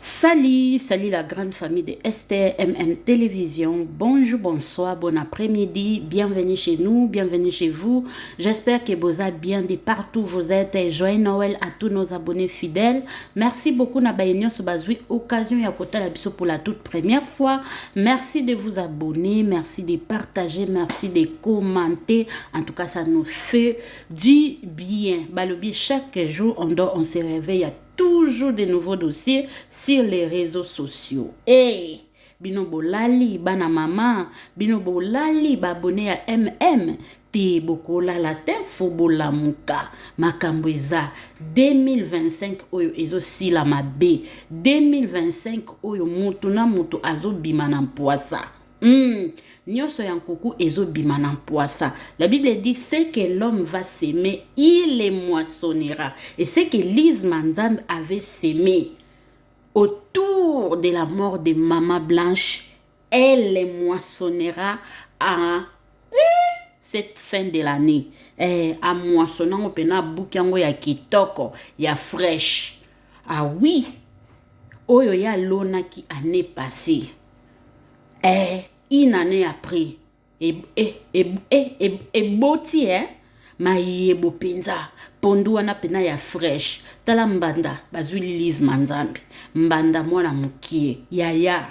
Salut, salut la grande famille de STMM Télévision. Bonjour, bonsoir, bon après-midi. Bienvenue chez nous, bienvenue chez vous. J'espère que vous êtes bien de partout vous êtes. Joyeux Noël à tous nos abonnés fidèles. Merci beaucoup Nabaïnion Soubazui. Occasion et à côté la biso pour la toute première fois. Merci de vous abonner, merci de partager, merci de commenter. En tout cas, ça nous fait du bien. Balobi, chaque jour, on se réveille à toujours de nouveaux dossiers sur les réseaux sociaux. Hey, bino bolali bana mama, bino bolali babone à MM. Te bokola la te fobola muka makambo eza 2025 oyo ezo sila mabe 2025 oyo mutu na mutu azo bima na mpoasa. Nyoso yankuku ezo bima na mpoasa. La Bible dit c'est que l'homme va s'aimer, il les moissonnera. Et c'est que Lise Manzambe avait sémé autour de la mort de Maman Blanche, elle les moissonnera à cette fin de l'année. À moissonnant pena boukiango ya kitoko, ya fraîche. Ah oui, oyo ya lona ki année passée. Une année après, et boti, ma yebo penza, pondu wana pena ya fresh, tala mbanda, bazwili Lise Manzambe, mbanda mwana mukie, yaya,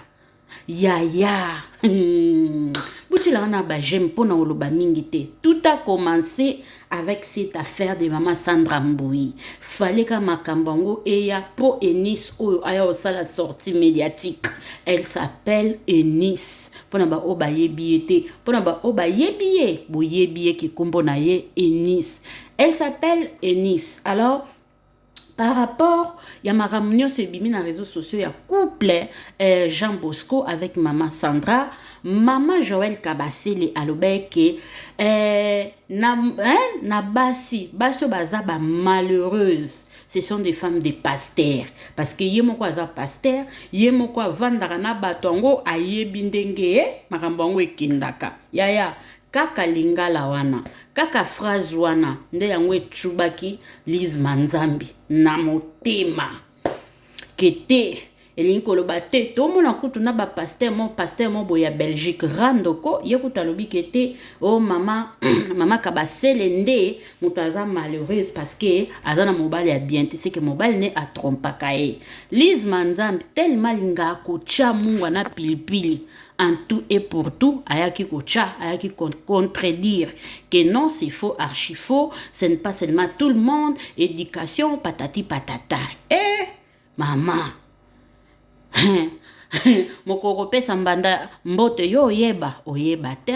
bouti la wana ba j'aime pona oloba mingite. Tout a commencé avec cette affaire de maman Sandra Mboui. Fallait que Makambango eya po Eunice oyo aya osala sortie médiatique. Elle s'appelle Eunice. Pona ba oba yebiete, pona ba oba yebie, bo yebie ki kombo na ye Eunice. Elle s'appelle Eunice. Alors par rapport, il y a ma réunion sur les réseaux sociaux, il y a couple Jean Bosco avec maman Sandra, maman Joël Kabasele alobeke na basi baza ba malheureuse. Ce sont des femmes de pasteurs. Parce que yé moko aza pasteur, yé moko vandara na batongo ayebi ndenge makambo yango ekindaka. Yaya kaka lingala wana, kaka phrase wana, nde yango etubaki Lise Manzambe na motema. Kete elingi koloba te tomona kutu na ba pasteur mo boya Belgique randoko ye kutu alobi kete oh mama mama Kabasele nde mutu aza malheureuse parce que aza na mobali ya bien te c'est que mobali ne atrompaka ye. Lise Manzambe tellement linga kocha mungu na pilipili en tout et pour tout ayaki kocha ayaki contredire que non c'est faux archi faux, ce n'est pas seulement tout le monde éducation patati patata. Maman moko pesa mbanda mbote yo oyeba te.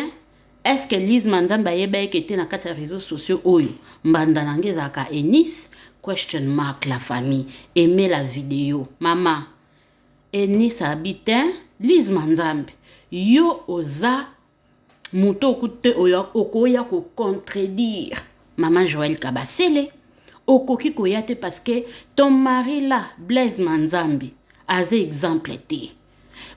Est-ce que Lise Manzambe yeba ekete na kata réseaux sociaux oyo mbanda nangeza ka Eunice? Question mark la famille. Aimez la vidéo. Maman Eunice habite Lise Manzambe yo oza muto okute oyo okoya ko contredire maman Joël Kabasele okoki koyate parce que ton mari là Blaise Manzambe aze exemple te.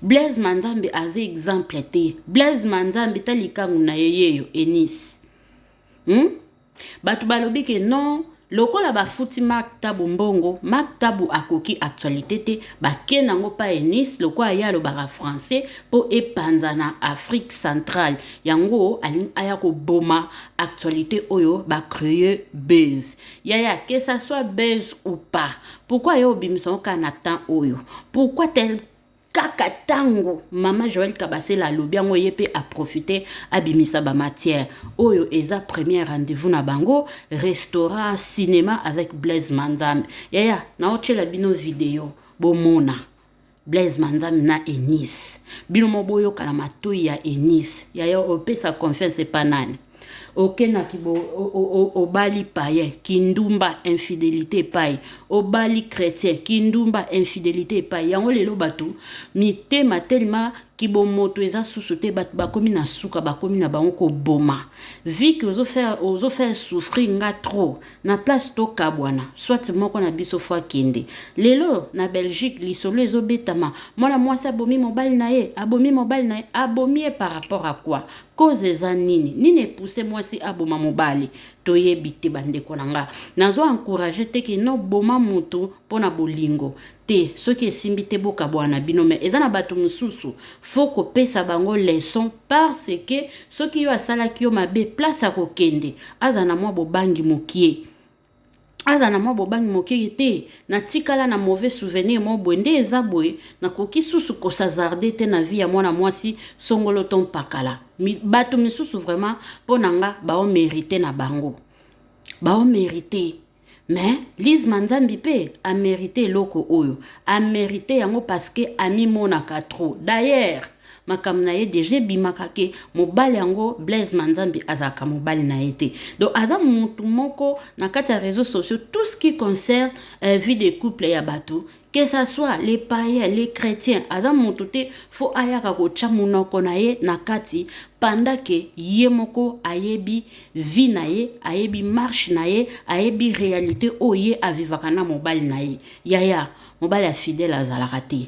Blaise Manzambe aze exemple te. Blaise Manzambe talikangu na yeyo Eunice. Batu balobi ke non lokola ba futi maktabu mbongo maktabu akoki actualité te bakena ngo pa Eunice lokola ya lo bara français po epanza na Afrique centrale yango aya ko boma actualité oyo ba créer buzz yaya que ça soit buzz ou pas. Pourquoi yo bimisa kana temps oyo? Pourquoi tel kaka tango maman Joël Kabasele alobi yango yepe a profiter abimisa ba matière oyo eza premier rendez-vous na bango restaurant cinéma avec Blaise Manzambe. Yaya na ochela bino video bomona Blaise Manzambe na Eunice bino moboyo kala matoi ya Eunice yaya opesa confiance pa nani okena kibo obali païen kindumba infidélité paï obali chrétien kindumba infidélité paï yango lelo batu mitema tellement kibo moto eza susuté batu bakomi na suka bakomi na bango ko boma vu que ozo faire souffrir nga trop na place to kabwana soit moko na biso fois kende lelo na Belgique lisolo ezo betama mwana mwasi abomi mobali na ye abomi par rapport à quoi cause eza nini pousse mwasi aboma mobali toyebi te bandeko na nga nazo encourager te ke no boma moto pona bolingo te soki esimbi te bokabwana bino me eza na bato mosusu faut kopesa bango leçon parce que soki yo asalaki yo mabe place ya kokende aza na mwa bobangi mokie te na tikala na mauvais souvenir mo bwende eza boye na koki susu kosazarde te na vie ya mwana mwasi songolo ton pakala bato misusu vraiment pona nga bao mérité na bango bao mérité mais Lise Manzambi pe a mérité loko oyo a mérité yango parce que ami monaka trop d'ailleurs makambo na ye déjà bimaka ke mobali yango Blaise Manzambi azaka mobali na ye te donc aza mutu moko na kati ya réseaux sociaux tout ce qui concerne vie de couple ya bato que ça soit les païens les chrétiens aza mutu te fo ayaka kotia munoko na ye na kati pendant que ye moko ayebi vie na ye ayebi marche na ye ayebi réalité oye avivaka na mobali na ye yaya mobali ya fidèle azalaka te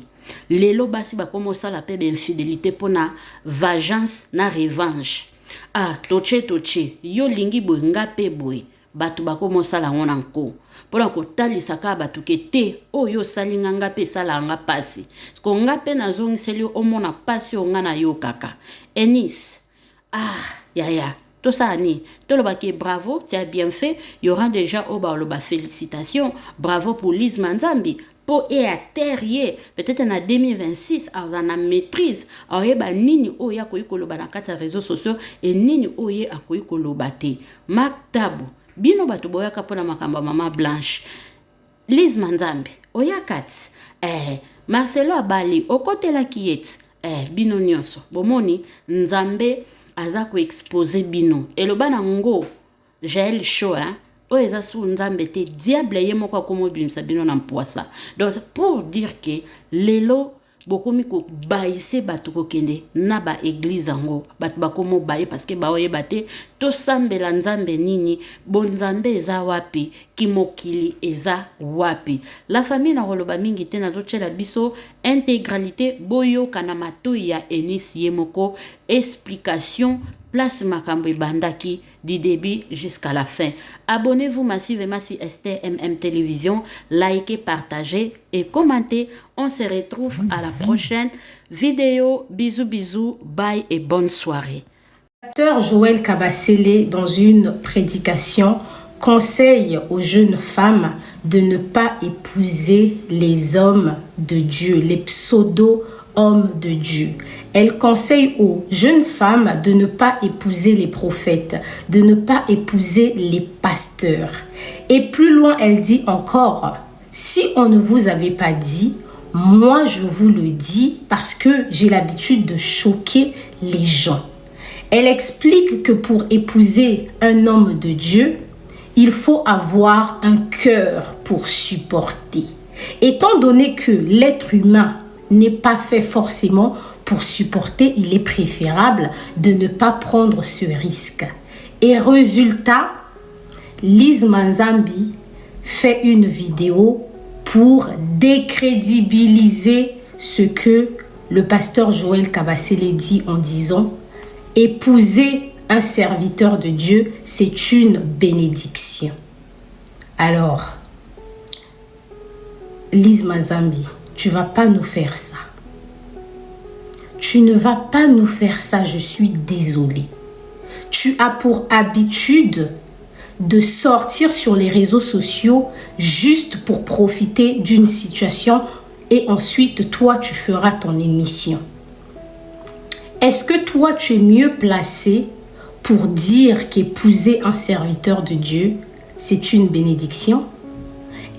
lelo basi bakomo sala pe infidélité pona vengeance na revanche toche yo lingi boye nga pe boye bato bakomo sala ngona nko pona kotalisa ka bato ke te oyo salinga nga pe sala nga pasi ko nga pe nazongiseli omona pasi o nga na yo kaka Enis yaya tout ça ni tolobaki bravo tu as bien fait il y aura déjà ba félicitations bravo pour Lise Manzambi pour et à terre peut-être en 2026 on a maîtrise ba nini oya koyi koloba na kata réseaux sociaux et nini oye akoyi koloba te maktabu bino bato boyaka pona makamba mama Blanche Lise Manzambi oya kat Marcelo Abali okotela kiet bino nyonso bomoni nzambe aza ko exposer bino eloba na ngo Jael Show oyo eza su nzambe te diable ye moko akomo bimisa bino na mpoasa donc pour dire que lelo bokomi ko baise bato kokende na ba église ango bato bakomo baye parce que baoyeba te to sambela nzambe nini bonzambe eza wapi kimokili eza wapi la famille na roloba mingi te nazochela biso intégralité boyo kana matoi ya Enis ye moko explication place makambo bandaki du début jusqu'à la fin. Abonnez-vous massivement sur Esther MM Télévision, likez, partagez et commentez. On se retrouve à la prochaine vidéo. Bisous, bisous, bye et bonne soirée. Pasteur Joël Kabasele, dans une prédication, conseille aux jeunes femmes de ne pas épouser les hommes de Dieu, les pseudo-hommes de Dieu. Elle conseille aux jeunes femmes de ne pas épouser les prophètes, de ne pas épouser les pasteurs. Et plus loin, elle dit encore, si on ne vous avait pas dit, moi je vous le dis parce que j'ai l'habitude de choquer les gens. Elle explique que pour épouser un homme de Dieu, il faut avoir un cœur pour supporter. Étant donné que l'être humain n'est pas fait forcément pour supporter, il est préférable de ne pas prendre ce risque. Et résultat, Lise Manzambi fait une vidéo pour décrédibiliser ce que le pasteur Joël Kabasele dit en disant « Épouser un serviteur de Dieu, c'est une bénédiction. » Alors, Lise Manzambi, tu ne vas pas nous faire ça. Tu ne vas pas nous faire ça, je suis désolée. Tu as pour habitude de sortir sur les réseaux sociaux juste pour profiter d'une situation et ensuite, toi, tu feras ton émission. Est-ce que toi, tu es mieux placé pour dire qu'épouser un serviteur de Dieu, c'est une bénédiction?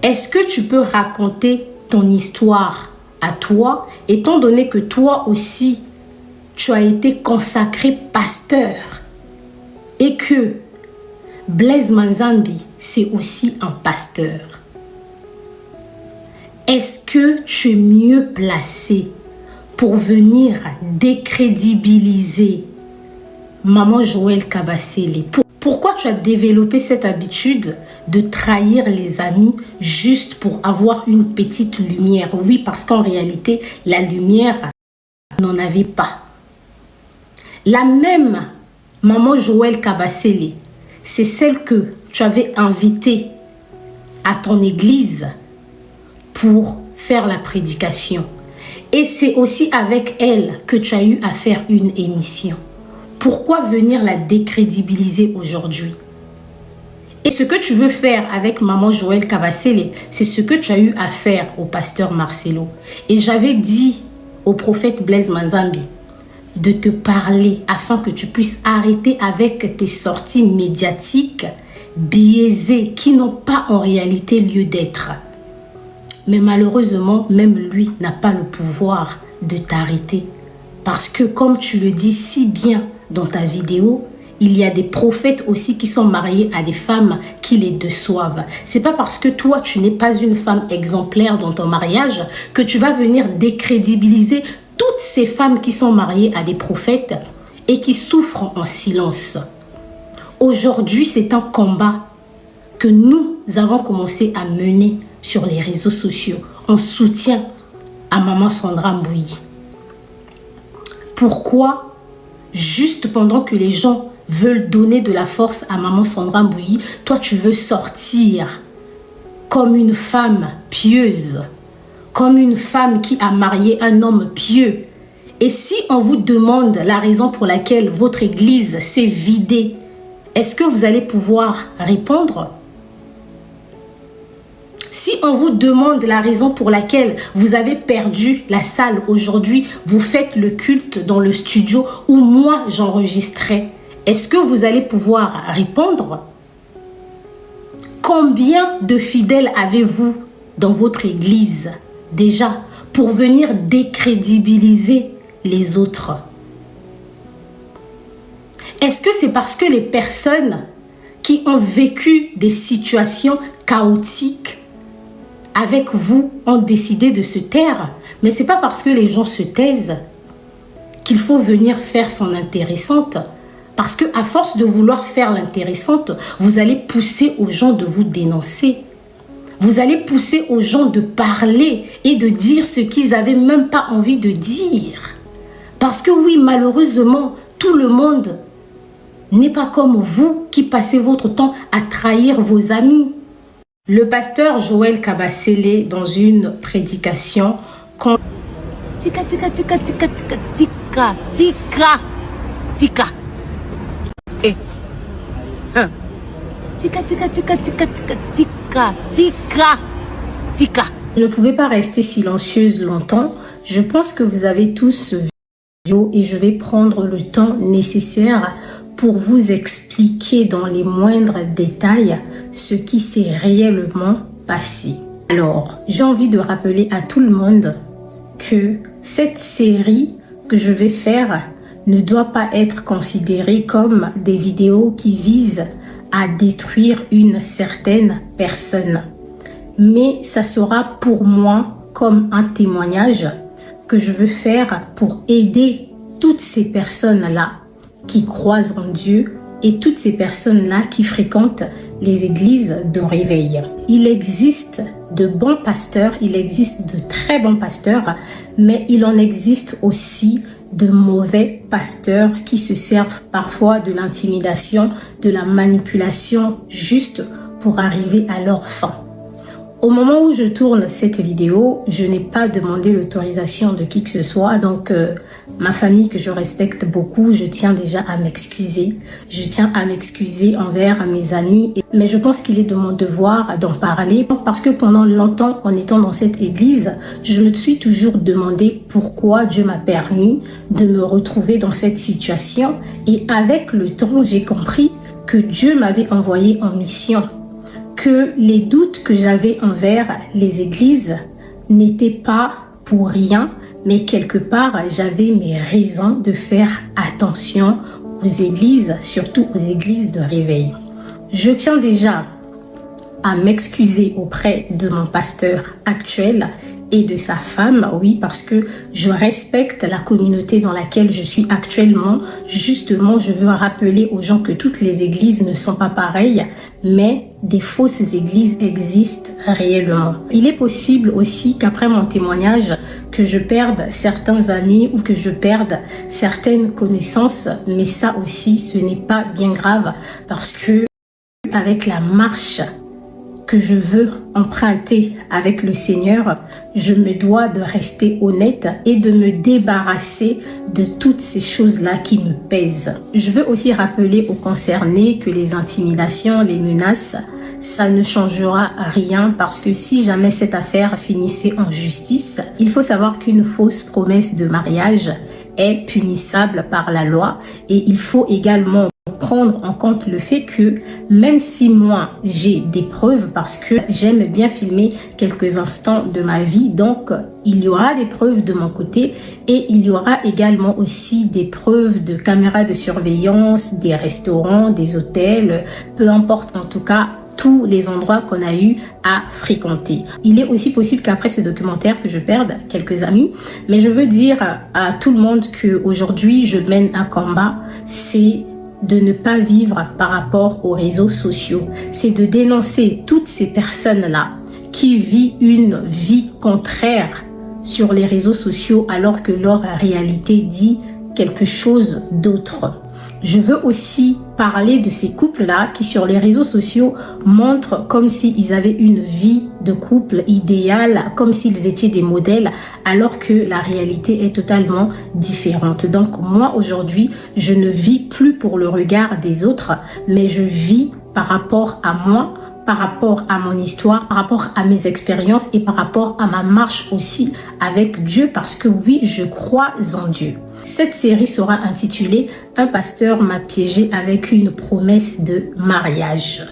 Est-ce que tu peux raconter ton histoire à toi, étant donné que toi aussi, tu as été consacré pasteur et que Blaise Manzambi, c'est aussi un pasteur? Est-ce que tu es mieux placé pour venir décrédibiliser Maman Joël Kabasele? Pourquoi tu as développé cette habitude de trahir les amis juste pour avoir une petite lumière? Oui, parce qu'en réalité, la lumière n'en avait pas. La même Maman Joël Kabasele, c'est celle que tu avais invitée à ton église pour faire la prédication. Et c'est aussi avec elle que tu as eu à faire une émission. Pourquoi venir la décrédibiliser aujourd'hui? Et ce que tu veux faire avec maman Joël Kabasele, c'est ce que tu as eu à faire au pasteur Marcelo. Et j'avais dit au prophète Blaise Manzambi de te parler afin que tu puisses arrêter avec tes sorties médiatiques biaisées qui n'ont pas en réalité lieu d'être. Mais malheureusement, même lui n'a pas le pouvoir de t'arrêter. Parce que comme tu le dis si bien dans ta vidéo, il y a des prophètes aussi qui sont mariés à des femmes qui les déçoivent. C'est pas parce que toi, tu n'es pas une femme exemplaire dans ton mariage que tu vas venir décrédibiliser toutes ces femmes qui sont mariées à des prophètes et qui souffrent en silence. Aujourd'hui, c'est un combat que nous avons commencé à mener sur les réseaux sociaux en soutien à maman Sandra Mbouyi. Pourquoi, juste pendant que les gens veulent donner de la force à maman Sandra Mbouyi, toi tu veux sortir comme une femme pieuse, comme une femme qui a marié un homme pieux? Et si on vous demande la raison pour laquelle votre église s'est vidée, est-ce que vous allez pouvoir répondre? Si on vous demande la raison pour laquelle vous avez perdu la salle aujourd'hui, vous faites le culte dans le studio où moi j'enregistrais, est-ce que vous allez pouvoir répondre? Combien de fidèles avez-vous dans votre église déjà pour venir décrédibiliser les autres? Est-ce que c'est parce que les personnes qui ont vécu des situations chaotiques avec vous ont décidé de se taire? Mais ce n'est pas parce que les gens se taisent qu'il faut venir faire son intéressante. Parce qu'à force de vouloir faire l'intéressante, vous allez pousser aux gens de vous dénoncer. Vous allez pousser aux gens de parler et de dire ce qu'ils n'avaient même pas envie de dire. Parce que oui, malheureusement, tout le monde n'est pas comme vous qui passez votre temps à trahir vos amis. Le pasteur Joël Kabasele, dans une prédication, Tika, tika, tika, tika, tika, tika, tika, tika. Eh. Hein. Tika, tika, tika, tika, tika, tika, tika, tika. Je ne pouvais pas rester silencieuse longtemps. Je pense que vous avez tous ce vidéo et je vais prendre le temps nécessaire pour vous expliquer dans les moindres détails ce qui s'est réellement passé. Alors, j'ai envie de rappeler à tout le monde que cette série que je vais faire ne doit pas être considérée comme des vidéos qui visent à détruire une certaine personne. Mais ça sera pour moi comme un témoignage que je veux faire pour aider toutes ces personnes-là qui croient en Dieu et toutes ces personnes-là qui fréquentent les églises de réveil. Il existe de bons pasteurs, il existe de très bons pasteurs, mais il en existe aussi de mauvais pasteurs qui se servent parfois de l'intimidation, de la manipulation juste pour arriver à leur fin. Au moment où je tourne cette vidéo, je n'ai pas demandé l'autorisation de qui que ce soit, donc ma famille que je respecte beaucoup, je tiens déjà à m'excuser. Je tiens à m'excuser envers mes amis, mais je pense qu'il est de mon devoir d'en parler parce que pendant longtemps, en étant dans cette église, je me suis toujours demandé pourquoi Dieu m'a permis de me retrouver dans cette situation. Et avec le temps, j'ai compris que Dieu m'avait envoyé en mission, que les doutes que j'avais envers les églises n'étaient pas pour rien, mais quelque part, j'avais mes raisons de faire attention aux églises, surtout aux églises de réveil. Je tiens déjà à m'excuser auprès de mon pasteur actuel et de sa femme, oui, parce que je respecte la communauté dans laquelle je suis actuellement. Justement, je veux rappeler aux gens que toutes les églises ne sont pas pareilles, mais des fausses églises existent réellement. Il est possible aussi qu'après mon témoignage, que je perde certains amis ou que je perde certaines connaissances, mais ça aussi, ce n'est pas bien grave parce que avec la marche que je veux emprunter avec le Seigneur, je me dois de rester honnête et de me débarrasser de toutes ces choses-là qui me pèsent. Je veux aussi rappeler aux concernés que les intimidations, les menaces, ça ne changera rien parce que si jamais cette affaire finissait en justice, il faut savoir qu'une fausse promesse de mariage est punissable par la loi et il faut également prendre en compte le fait que même si moi j'ai des preuves parce que j'aime bien filmer quelques instants de ma vie, donc il y aura des preuves de mon côté et il y aura également aussi des preuves de caméras de surveillance, des restaurants, des hôtels, peu importe en tout cas tous les endroits qu'on a eu à fréquenter. Il est aussi possible qu'après ce documentaire que je perde quelques amis, mais je veux dire à tout le monde qu'aujourd'hui je mène un combat, c'est de ne pas vivre par rapport aux réseaux sociaux. C'est de dénoncer toutes ces personnes-là qui vivent une vie contraire sur les réseaux sociaux alors que leur réalité dit quelque chose d'autre. Je veux aussi parler de ces couples-là qui sur les réseaux sociaux montrent comme s'ils avaient une vie de couple idéale, comme s'ils étaient des modèles, alors que la réalité est totalement différente. Donc moi aujourd'hui, je ne vis plus pour le regard des autres, mais je vis par rapport à moi, par rapport à mon histoire, par rapport à mes expériences et par rapport à ma marche aussi avec Dieu parce que oui, je crois en Dieu. Cette série sera intitulée « Un pasteur m'a piégé avec une promesse de mariage ».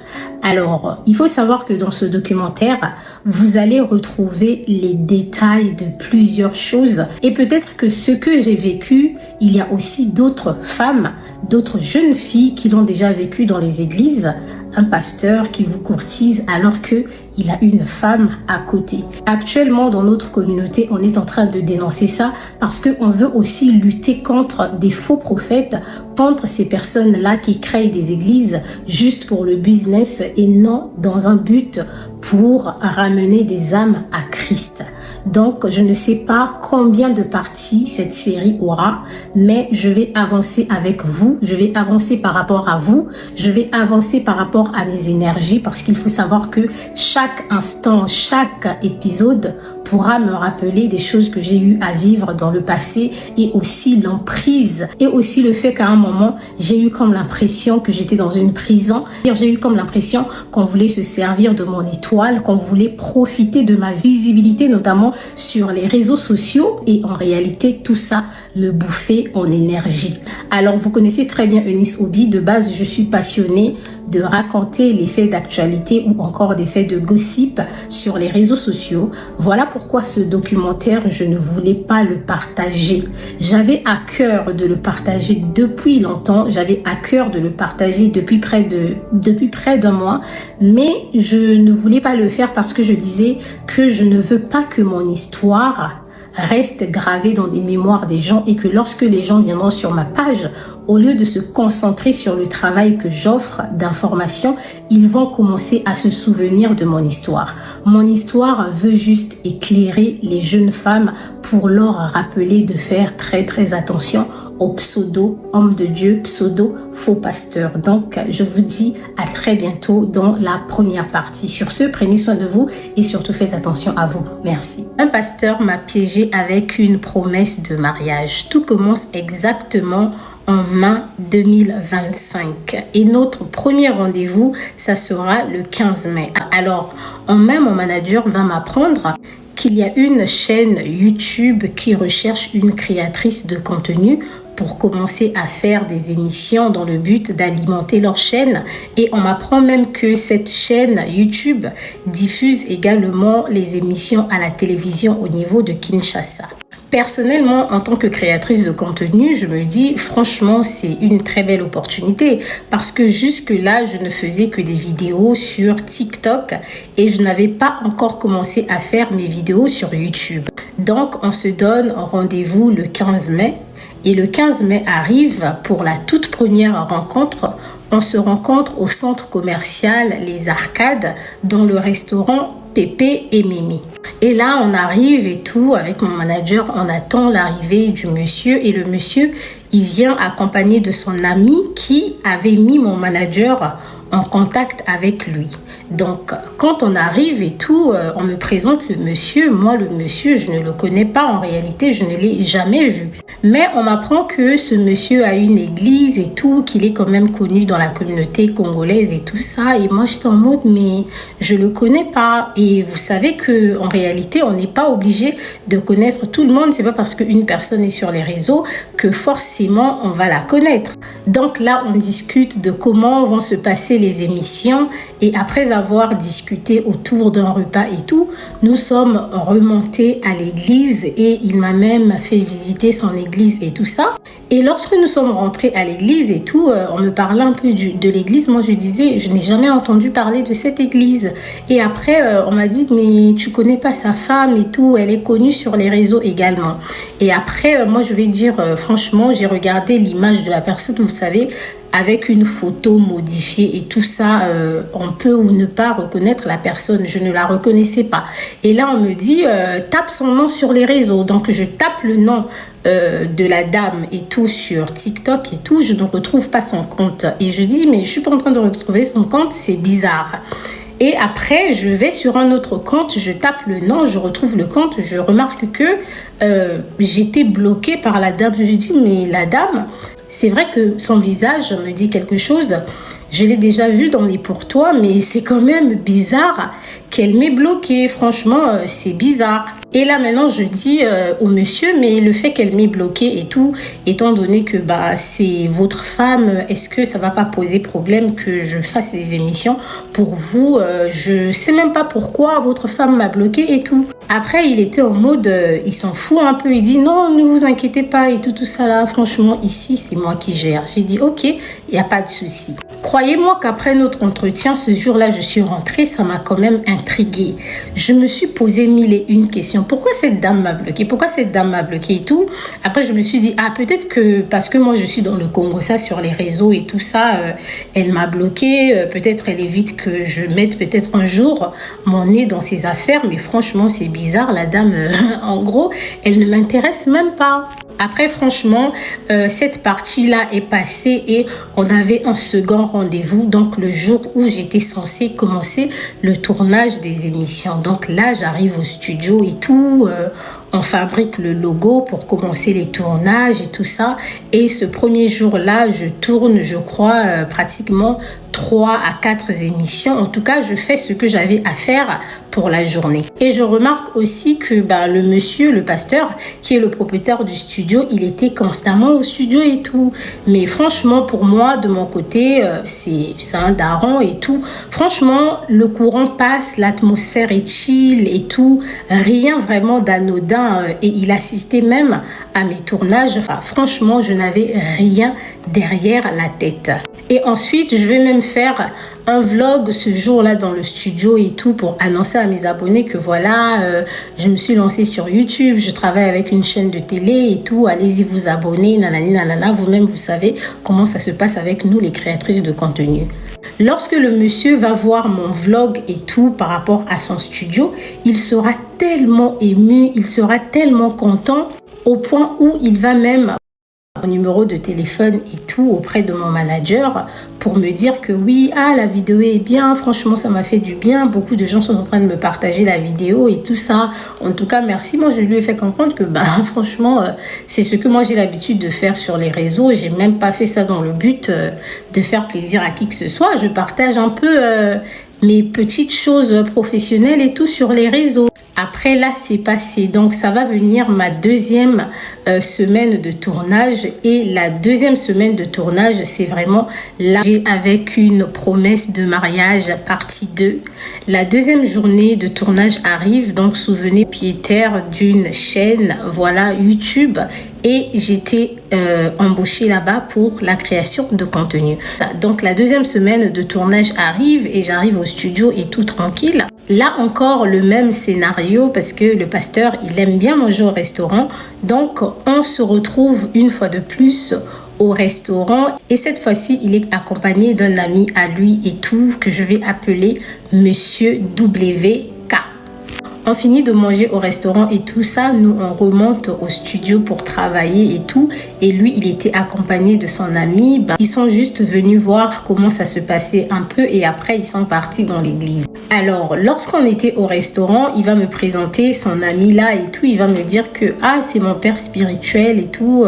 Alors, il faut savoir que dans ce documentaire, vous allez retrouver les détails de plusieurs choses et peut-être que ce que j'ai vécu, il y a aussi d'autres femmes, d'autres jeunes filles qui l'ont déjà vécu dans les églises. Un pasteur qui vous courtise alors qu'il a une femme à côté. Actuellement, dans notre communauté, on est en train de dénoncer ça parce qu'on veut aussi lutter contre des faux prophètes, contre ces personnes-là qui créent des églises juste pour le business et non dans un but pour ramener des âmes à Christ. Donc, je ne sais pas combien de parties cette série aura, mais je vais avancer avec vous, je vais avancer par rapport à vous, je vais avancer par rapport à mes énergies parce qu'il faut savoir que chaque instant, chaque épisode pourra me rappeler des choses que j'ai eu à vivre dans le passé et aussi l'emprise et aussi le fait qu'à un moment, j'ai eu comme l'impression que j'étais dans une prison. J'ai eu comme l'impression qu'on voulait se servir de mon étoile, qu'on voulait profiter de ma visibilité, notamment sur les réseaux sociaux et en réalité, tout ça me bouffait en énergie. Alors, vous connaissez très bien Eunice Obi. De base, je suis passionnée de raconter les faits d'actualité ou encore des faits de gossip sur les réseaux sociaux. Voilà pourquoi ce documentaire, je ne voulais pas le partager. J'avais à cœur de le partager depuis longtemps. J'avais à cœur de le partager depuis près d'un mois, mais je ne voulais pas le faire parce que je disais que je ne veux pas que mon histoire reste gravée dans des mémoires des gens et que lorsque les gens viendront sur ma page, au lieu de se concentrer sur le travail que j'offre d'information, ils vont commencer à se souvenir de mon histoire. Mon histoire veut juste éclairer les jeunes femmes pour leur rappeler de faire très très attention aux pseudo hommes de Dieu, pseudo faux pasteurs. Donc, je vous dis à très bientôt dans la première partie. Sur ce, prenez soin de vous et surtout faites attention à vous. Merci. Un pasteur m'a piégé avec une promesse de mariage. Tout commence exactement en mai 2025 et notre premier rendez-vous, ça sera le 15 mai. Alors, en mai, mon manager va m'apprendre qu'il y a une chaîne YouTube qui recherche une créatrice de contenu pour commencer à faire des émissions dans le but d'alimenter leur chaîne. Et on m'apprend même que cette chaîne YouTube diffuse également les émissions à la télévision au niveau de Kinshasa. Personnellement, en tant que créatrice de contenu, je me dis franchement, c'est une très belle opportunité parce que jusque-là, je ne faisais que des vidéos sur TikTok et je n'avais pas encore commencé à faire mes vidéos sur YouTube. Donc, on se donne rendez-vous le 15 mai. Et le 15 mai arrive pour la toute première rencontre. On se rencontre au centre commercial Les Arcades dans le restaurant Pépé et Mimi. Et là, on arrive et tout avec mon manager. On attend l'arrivée du monsieur et le monsieur, il vient accompagné de son ami qui avait mis mon manager en contact avec lui. Donc, quand on arrive et tout, on me présente le monsieur. Moi, le monsieur, je ne le connais pas. En réalité, je ne l'ai jamais vu. Mais on m'apprend que ce monsieur a une église et tout, qu'il est quand même connu dans la communauté congolaise et tout ça. Et moi, j'étais en mode, mais je le connais pas. Et vous savez que en réalité, on n'est pas obligé de connaître tout le monde. C'est pas parce qu'une personne est sur les réseaux que forcément on va la connaître. Donc là, on discute de comment vont se passer les émissions. Et après avoir discuté autour d'un repas et tout, nous sommes remontés à l'église et il m'a même fait visiter son église et tout ça. Et lorsque nous sommes rentrés à l'église et tout, on me parlait un peu de l'église. Moi, je disais, je n'ai jamais entendu parler de cette église. Et après, on m'a dit, mais tu connais pas sa femme et tout, elle est connue sur les réseaux également. Et après, moi, je vais dire, franchement, j'ai regardé l'image de la personne, vous savez, avec une photo modifiée et tout ça, on peut ou ne pas reconnaître la personne. Je ne la reconnaissais pas. Et là, on me dit, tape son nom sur les réseaux. Donc, je tape le nom de la dame et tout sur TikTok et tout. Je ne retrouve pas son compte. Et je dis, mais je suis pas en train de retrouver son compte, c'est bizarre. Et après, je vais sur un autre compte, je tape le nom, je retrouve le compte, je remarque que j'étais bloquée par la dame. Je dis, mais la dame, c'est vrai que son visage me dit quelque chose. Je l'ai déjà vu dans les pourtois, mais c'est quand même bizarre qu'elle m'ait bloquée. Franchement, c'est bizarre. Et là, maintenant, je dis au monsieur, mais le fait qu'elle m'ait bloquée et tout, étant donné que c'est votre femme, est-ce que ça va pas poser problème que je fasse des émissions pour vous? Je sais même pas pourquoi votre femme m'a bloquée et tout. Après, il était en mode, il s'en fout un peu. Il dit, non, ne vous inquiétez pas et tout ça là. Franchement, ici, c'est moi qui gère. J'ai dit, ok, il n'y a pas de souci. Croyez-moi qu'après notre entretien, ce jour-là, je suis rentrée, ça m'a quand même intriguée. Je me suis posé mille et une questions. Pourquoi cette dame m'a bloquée? Pourquoi cette dame m'a bloquée et tout? Après, je me suis dit, peut-être que parce que moi, je suis dans le Congo, ça, sur les réseaux et tout ça, elle m'a bloquée. Peut-être elle évite que je mette peut-être un jour mon nez dans ses affaires. Mais franchement, c'est bizarre. La dame, en gros, elle ne m'intéresse même pas. Après, franchement, cette partie-là est passée et on avait un second rendez-vous. Donc, le jour où j'étais censée commencer le tournage des émissions. Donc là, j'arrive au studio et tout. On fabrique le logo pour commencer les tournages et tout ça. Et ce premier jour-là, je tourne, je crois, pratiquement 3 à 4 émissions. En tout cas, je fais ce que j'avais à faire pour la journée. Et je remarque aussi que le monsieur, le pasteur, qui est le propriétaire du studio, il était constamment au studio et tout. Mais franchement, pour moi, de mon côté, c'est un daron et tout. Franchement, le courant passe, l'atmosphère est chill et tout. Rien vraiment d'anodin. Et il assistait même à mes tournages. Enfin, franchement, je n'avais rien derrière la tête. Et ensuite, je vais même faire un vlog ce jour-là dans le studio et tout pour annoncer à mes abonnés que voilà, je me suis lancée sur YouTube, je travaille avec une chaîne de télé et tout. Allez-y vous abonner, nanani, nanana. Vous-même, vous savez comment ça se passe avec nous, les créatrices de contenu. Lorsque le monsieur va voir mon vlog et tout par rapport à son studio, il sera tellement ému, il sera tellement content au point où il va même mon numéro de téléphone et tout auprès de mon manager pour me dire que oui, la vidéo est bien, franchement ça m'a fait du bien, beaucoup de gens sont en train de me partager la vidéo et tout ça. En tout cas, merci. Moi, je lui ai fait comprendre que franchement, c'est ce que moi j'ai l'habitude de faire sur les réseaux. J'ai même pas fait ça dans le but de faire plaisir à qui que ce soit. Je partage un peu mes petites choses professionnelles et tout sur les réseaux. Après, là, c'est passé. Donc, ça va venir ma deuxième semaine de tournage. Et la deuxième semaine de tournage, c'est vraiment là avec une promesse de mariage partie 2. La deuxième journée de tournage arrive. Donc, souvenez, propriétaire d'une chaîne, voilà, YouTube. Et j'étais embauchée là-bas pour la création de contenu. Donc, la deuxième semaine de tournage arrive et j'arrive au studio et tout tranquille. Là encore, le même scénario parce que le pasteur, il aime bien manger au restaurant. Donc, on se retrouve une fois de plus au restaurant et cette fois-ci, il est accompagné d'un ami à lui et tout que je vais appeler Monsieur WK. On finit de manger au restaurant et tout ça. Nous, on remonte au studio pour travailler et tout. Et lui, il était accompagné de son ami. Ils sont juste venus voir comment ça se passait un peu et après, ils sont partis dans l'église. Alors, lorsqu'on était au restaurant, il va me présenter son ami là et tout. Il va me dire que c'est mon père spirituel et tout.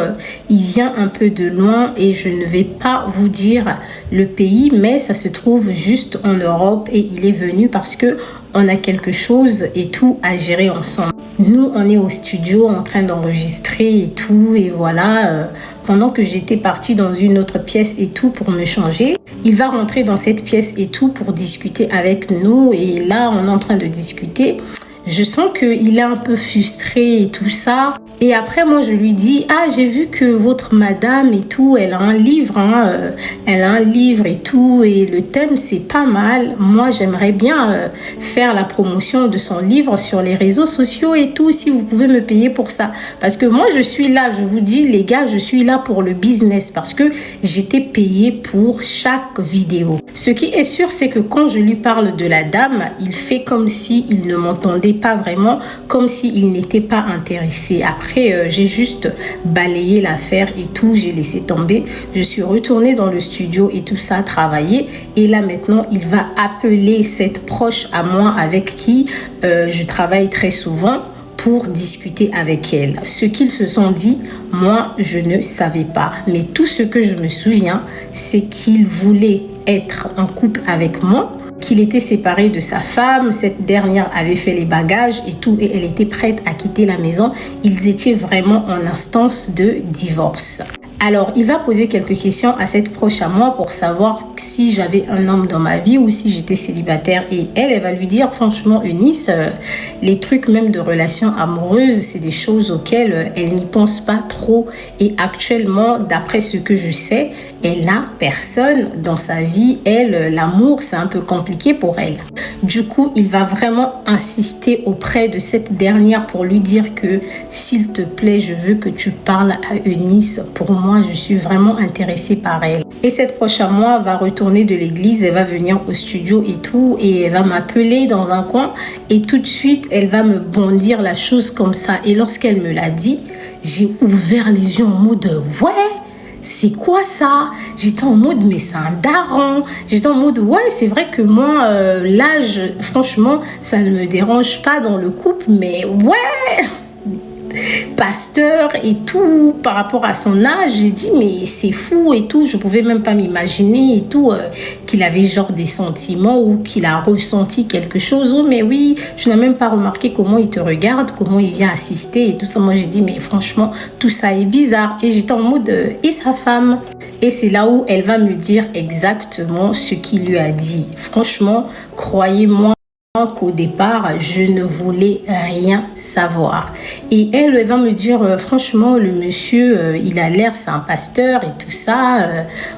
Il vient un peu de loin et je ne vais pas vous dire le pays, mais ça se trouve juste en Europe et il est venu parce que on a quelque chose et tout à gérer ensemble. Nous, on est au studio en train d'enregistrer et tout. Et voilà, pendant que j'étais partie dans une autre pièce et tout pour me changer, il va rentrer dans cette pièce et tout pour discuter avec nous. Et là, on est en train de discuter. Je sens qu'il est un peu frustré et tout ça. Et après, moi, je lui dis, j'ai vu que votre madame et tout, elle a un livre, elle a un livre et tout, et le thème, c'est pas mal. Moi, j'aimerais bien faire la promotion de son livre sur les réseaux sociaux et tout, si vous pouvez me payer pour ça. Parce que moi, je suis là, je vous dis, les gars, je suis là pour le business, parce que j'étais payée pour chaque vidéo. Ce qui est sûr, c'est que quand je lui parle de la dame, il fait comme s'il ne m'entendait pas vraiment, comme s'il n'était pas intéressé. Après, j'ai juste balayé l'affaire et tout, j'ai laissé tomber. Je suis retournée dans le studio et tout ça, travailler. Et là, maintenant, il va appeler cette proche à moi avec qui je travaille très souvent pour discuter avec elle. Ce qu'ils se sont dit, moi, je ne savais pas. Mais tout ce que je me souviens, c'est qu'il voulait être en couple avec moi, qu'il était séparé de sa femme, cette dernière avait fait les bagages et tout, et elle était prête à quitter la maison. Ils étaient vraiment en instance de divorce. Alors, il va poser quelques questions à cette proche à moi pour savoir si j'avais un homme dans ma vie ou si j'étais célibataire. Et elle va lui dire, franchement, Eunice, les trucs même de relations amoureuses, c'est des choses auxquelles elle n'y pense pas trop. Et actuellement, d'après ce que je sais, elle n'a personne dans sa vie. Elle, l'amour, c'est un peu compliqué pour elle. Du coup, il va vraiment insister auprès de cette dernière pour lui dire que, s'il te plaît, je veux que tu parles à Eunice. Pour moi, je suis vraiment intéressée par elle. Et cette proche à moi va retourner de l'église, elle va venir au studio et tout, et elle va m'appeler dans un coin, et tout de suite, elle va me bondir la chose comme ça. Et lorsqu'elle me l'a dit, j'ai ouvert les yeux en mode « ouais !» C'est quoi ça? J'étais en mode, mais c'est un daron. J'étais en mode, ouais, c'est vrai que moi, l'âge, franchement, ça ne me dérange pas dans le couple, mais ouais, pasteur et tout, par rapport à son âge, j'ai dit, mais c'est fou et tout. Je pouvais même pas m'imaginer et tout, qu'il avait genre des sentiments ou qu'il a ressenti quelque chose. Oh, mais oui, je n'ai même pas remarqué comment il te regarde, comment il vient assister et tout ça. Moi, j'ai dit, mais franchement, tout ça est bizarre. Et j'étais en mode, et sa femme? Et c'est là où elle va me dire exactement ce qu'il lui a dit. Franchement, croyez-moi qu'au départ, je ne voulais rien savoir. Et elle va me dire, franchement, le monsieur, il a l'air, c'est un pasteur et tout ça.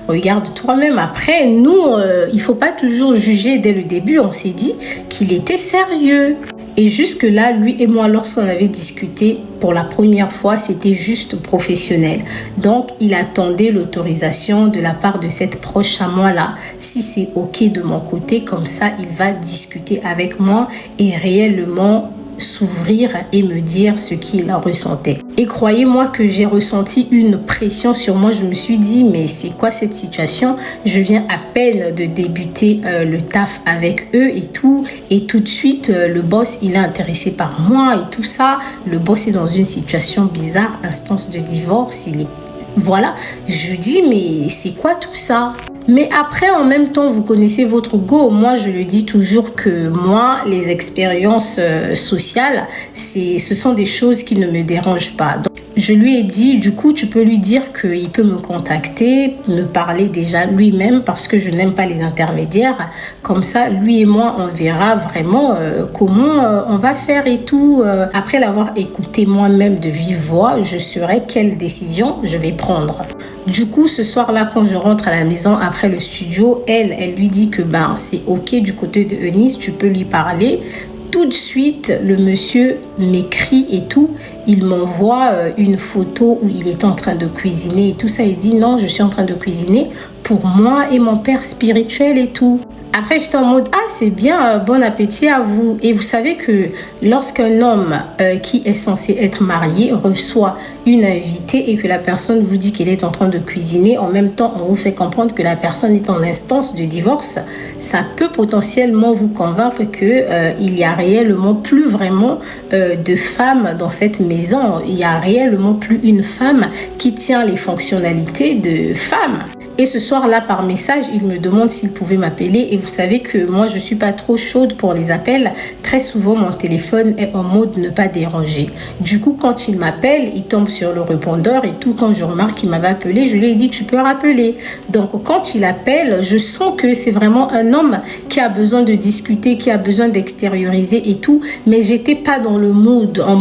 Regarde toi-même. Après, nous, il faut pas toujours juger dès le début. On s'est dit qu'il était sérieux. Et jusque-là, lui et moi, lorsqu'on avait discuté pour la première fois, c'était juste professionnel. Donc, il attendait l'autorisation de la part de cette proche à moi-là. Si c'est OK de mon côté, comme ça, il va discuter avec moi et réellement s'ouvrir et me dire ce qu'il ressentait. Et croyez-moi que j'ai ressenti une pression sur moi. Je me suis dit, mais c'est quoi cette situation? Je viens à peine de débuter le taf avec eux et tout. Et tout de suite, le boss, il est intéressé par moi et tout ça. Le boss est dans une situation bizarre, instance de divorce. Voilà, je dis, mais c'est quoi tout ça? Mais après, en même temps, vous connaissez votre go. Moi, je le dis toujours que moi, les expériences sociales, ce sont des choses qui ne me dérangent pas. Donc, je lui ai dit, du coup, tu peux lui dire qu'il peut me contacter, me parler déjà lui-même parce que je n'aime pas les intermédiaires. Comme ça, lui et moi, on verra vraiment comment on va faire et tout. Après l'avoir écouté moi-même de vive voix, je saurai quelle décision je vais prendre. Du coup, ce soir-là, quand je rentre à la maison après le studio, elle lui dit que c'est OK du côté de Eunice, tu peux lui parler. Tout de suite, le monsieur m'écrit et tout. Il m'envoie une photo où il est en train de cuisiner et tout ça. Il dit non, je suis en train de cuisiner pour moi et mon père spirituel et tout. Après, j'étais en mode, ah, c'est bien, bon appétit à vous. Et vous savez que lorsqu'un homme qui est censé être marié reçoit une invitée et que la personne vous dit qu'elle est en train de cuisiner, en même temps, on vous fait comprendre que la personne est en instance de divorce, ça peut potentiellement vous convaincre qu'il y a réellement plus vraiment de femmes dans cette maison. Il y a réellement plus une femme qui tient les fonctionnalités de femme. Et ce soir-là, par message, il me demande s'il pouvait m'appeler. Et vous savez que moi, je ne suis pas trop chaude pour les appels. Très souvent, mon téléphone est en mode ne pas déranger. Du coup, quand il m'appelle, il tombe sur le répondeur et tout. Quand je remarque qu'il m'avait appelé, je lui ai dit, tu peux rappeler. Donc, quand il appelle, je sens que c'est vraiment un homme qui a besoin de discuter, qui a besoin d'extérioriser et tout. Mais j'étais pas dans le mood, en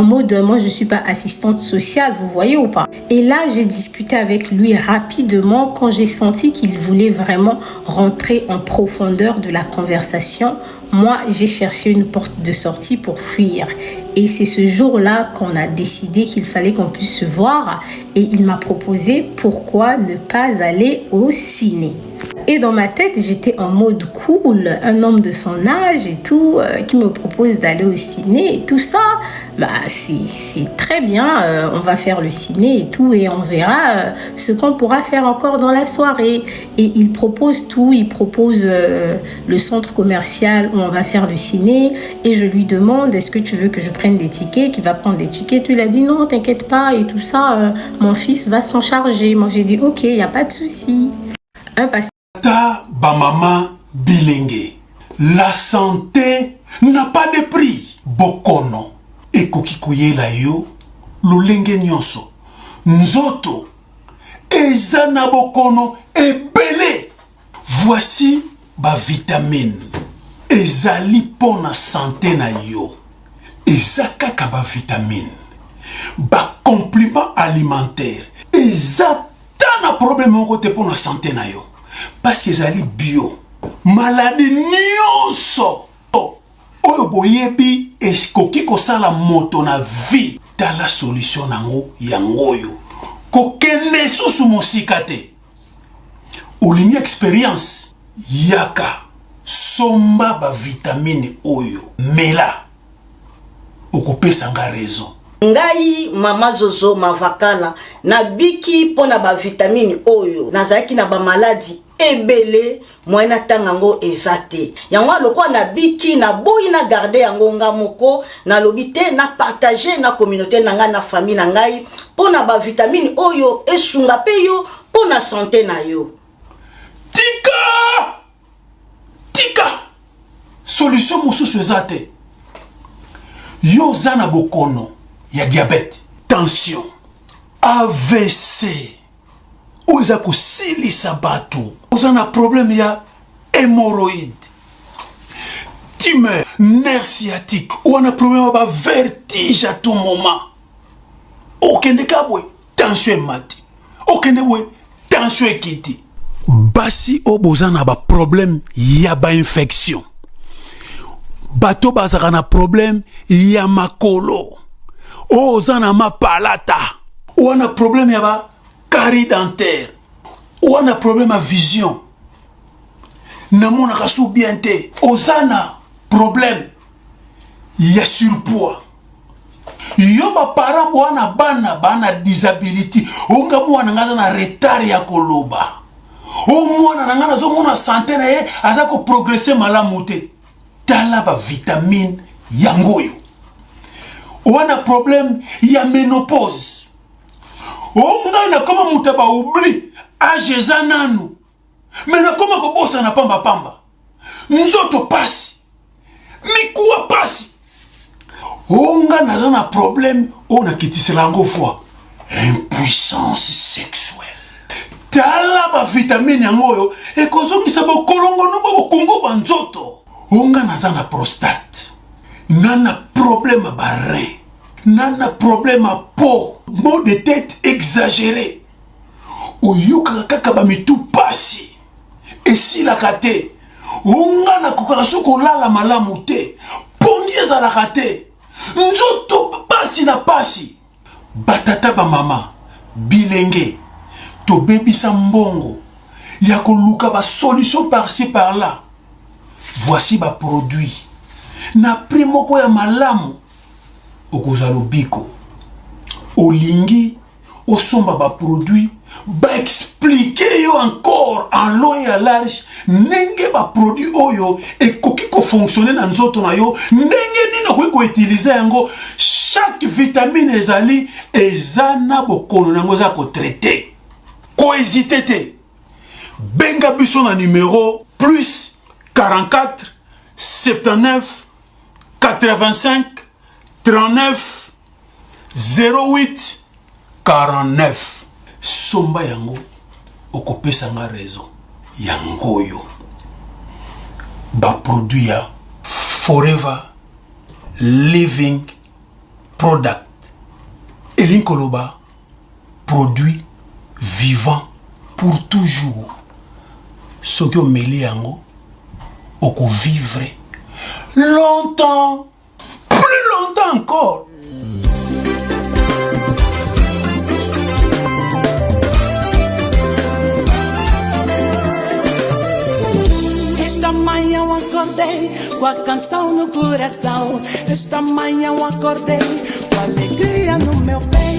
mode, moi, je ne suis pas assistante sociale, vous voyez ou pas? Et là, j'ai discuté avec lui rapidement quand j'ai senti qu'il voulait vraiment rentrer en profondeur de la conversation. Moi, j'ai cherché une porte de sortie pour fuir. Et c'est ce jour-là qu'on a décidé qu'il fallait qu'on puisse se voir. Et il m'a proposé pourquoi ne pas aller au ciné. Et dans ma tête, j'étais en mode cool, un homme de son âge et tout, qui me propose d'aller au ciné et tout ça. Bah, c'est très bien, on va faire le ciné et tout et on verra ce qu'on pourra faire encore dans la soirée. Et il propose tout, il propose le centre commercial où on va faire le ciné et je lui demande est-ce que tu veux que je prenne des tickets, qu'il va prendre des tickets. Il a dit non, t'inquiète pas et tout ça, mon fils va s'en charger. Moi j'ai dit ok, il n'y a pas de souci. Un patient. Ta ba maman bilenge. La santé n'a pas de prix. Bokono. Ekoki koyela yo. Lolenge nyonso. Nzoto. Eza na bokono ebele. Voici ba vitamine. Ezali pona santé na yo. Eza kaka ba vitamine. Ba complément alimentaire. Eza tana problème moko te pona santé na yo. Parce que ezali bio. Maladie nyonso. Oyo boyebi eskoki kosala moto na vie. Ta la solution nango yangoyo. Kokende susu mosika te. Olingi expérience. Yaka. Somba ba vitamine oyo. Mela. Okopesa nga raison. Ngai mama Zozo mavakala na biki pona ba vitamine oyo nazaki na ba maladie ebele moyena tangango ezate yango lokwa na biki na boyi na garder yango nga moko na lobité na partager na communauté nanga na famille na ngai pona ba vitamine oyo esunga pe yo pona santé na yo. Tika solution mosusu ezate yo zana bokono ya diabète, tension, AVC, oza kosilisa bato, oza na problème ya hémorroïde, tumeur, nerf sciatique, ou on a problème ba vertige à tout moment. Okende kabwe, tension mati. Okende we, tension ekiti. Basi oboza na ba problème ya ba infection. Bato bazaka na problème ya makolo. Ozana ma palata. Ou on a problème yaba carie dentaire. Ou on a problème à vision. Namona kasu biente. Ozana problème ya surpoids. Yoba para mwana bana disability. Onga mwana ngaza na retard ya koloba. O mwana nangana zo mwana santé na ye azako progresser malamu te. Tala ba vitamine yangoyo. On a problème, il y a ménopause. On a comme mutaba oubli, âge zananu. Mais na comme ko bossa na pamba. Nzoto pasi. Mikuwa pasi. On a un problème, on a quitté ce langue fois. Impuissance sexuelle. Tala ba vitamine yangoyo e kozomi sa bo kolongo no bo kongo banzoto. On a na prostate. Nana problème à rein, nana problème à peau, maux de tête exagéré. Oyuka kaka ba mitu pasi. Et si la kate, onga na kukarasu kolala malamu te, pondieza la kate. Nzoto pasi na pasi. Batata ba mama, bilenge, to baby sa mbongo. Ya koluka ba solution par-ci par-là. voici ba produit na prix moko ya malamu okozala biko olingi osomba ba produit ba expliquer yo encore en long et en large ndenge ba produit oyo ekoki ko fonctionner na nzoto na yo ndenge nini okoki ko utiliser yango chaque vitamine ezali ezana bokono nango za ko traiter ko hésiter te benga biso na numéro plus 44 79 85 39 08 49 somba yango okopesa nga raison yango yo ba produit ya Forever Living Product elinkoloba produit vivant pour toujours soki omeli yango oko vivre longtemps, plus longtemps encore. Esta manhã eu acordei com a canção no coração. Esta manhã eu acordei com a alegria no meu peito.